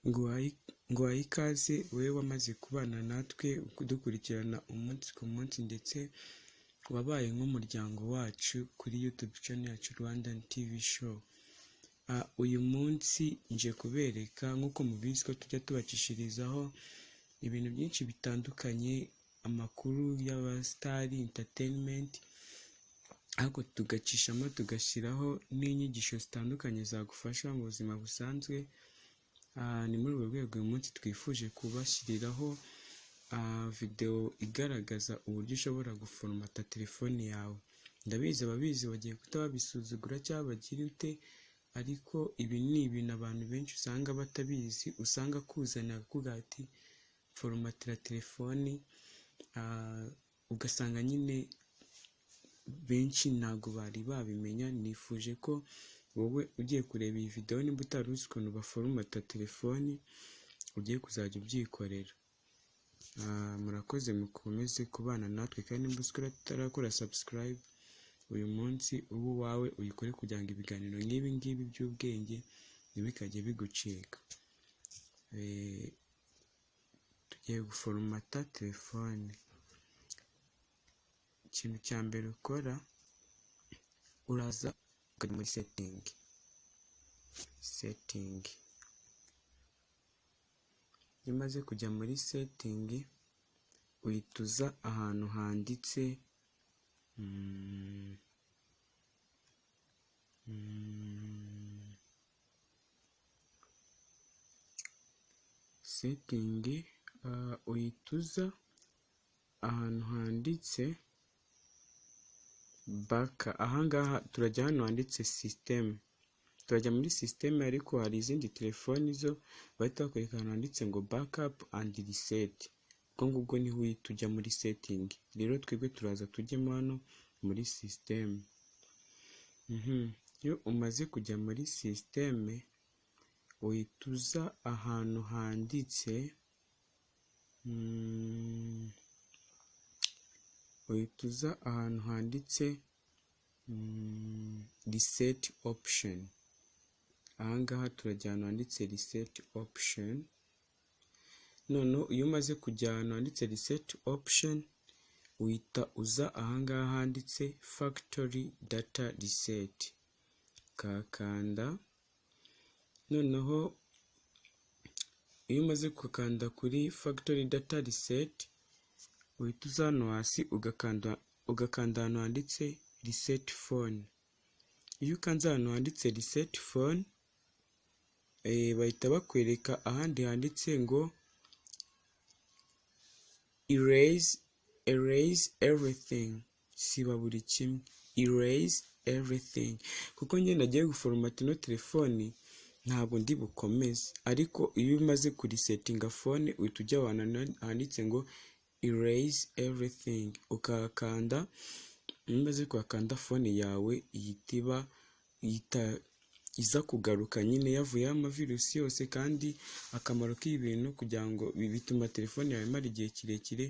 Nguhaye ikaze wowe wamaze kubana natwe dukurikirana umunsi ku munsi ndetse wabaye nk'umuryango wacu kuri YouTube channel yacu Rwandan TV show. Uyu munsi nje kubereka nk'uko mubizi ko tujya tubacishirizaho ibintu byinshi bitandukanye, amakuru y'abastari entertainment, ariko tugacishamo tugashyiraho n'inyigisho zitandukanye zagufasha mu buzima busanzwe. Ni muri urwo rwego uyu munsi twifuje kubashyiriraho video igaragaza uburyo ushobora guforomata telefoni yawe. Ndabizi ababizi bagiye kutabisuzugura cyangwa bagira ute, ariko ibi ni ibintu abantu benshi usanga batabizi, usanga kuzana kuvuga ati foromatira telefoni, ugasanga nyine benshi ntago bari babimenya. Nifuje ko wowe ugiye kureba iyi video nimba utari uzi ukuntu baforomata telefoni ugiye kuzajya ubyikorera. Murakoze mukomeze kubana natwe, kandi nimba utarakora subscribe uyu munsi ubu wawe uyikore kugira ngo ibiganiro nk'ibi ngibi by'ubwenge ntibikajye bigucika. Tugiye guforomata telefoni. Ikintu cya mbere ukora, uraza ukajya muri setting. Iyo umaze kujya muri setting uhituza ahantu handitse setting, uhituza ahantu handitse baka. Ahangaha turajya hano handitse system, turajya muri system, ariko hari izindi telefoni zo bahita bakwereka ahantu handitse ngo backup and reset. Ubwo ngubwo niho uhita ujya muri setting. Rero twebwe turaza tujyemo hano muri system. Iyo umaze kujya muri system uhituza ahantu handitse reset option. Ahangaha turajya ahantu handitse reset option. Noneho iyo umaze kujya ahantu handitse reset option uhita uza ahangaha handitse factory data reset, kakanda. Noneho iyo umaze gukanda kuri factory data reset uhita uza hano hasi ugakanda ahantu handitse reset phone. Iyo ukanze ahantu handitse reset phone bahita bakwereka ahandi handitse ngo erase everything. Siba buri kimwe, erase everything, kuko njye nagiye guforomata ino telefoni ntabwo ndi bukomeze. Ariko iyo umaze kurisetinga phone uhita ujya ahantu handitse ngo erase everything ukakanda. Iyo umaze kuhakanda phone yawe ihita iza kugaruka nyine yavuyeho amavirusi yose. Kandi akamaro k'ibintu kugira ngo bituma telefoni yawe imara igihe kirekire,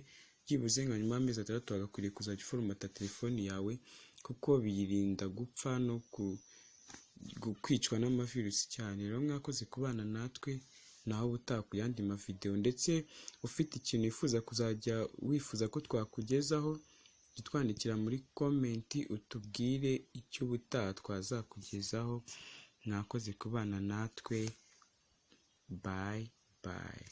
byibuze nka nyuma y'amezi 3 wagakwiriye kuzajya uforomata telefoni yawe, kuko biyirinda gupfa no kwicwa n'amavirusi cyane. Rero mwakoze kubana natwe, naho ubutaha ku yandi mavideo. Ndetse ufite ikintu wifuza ko twakugezaho, twandikira muri comment utubwire icyo ubutaha twazakugezaho. Mwakoze kubana natwe, bye bye.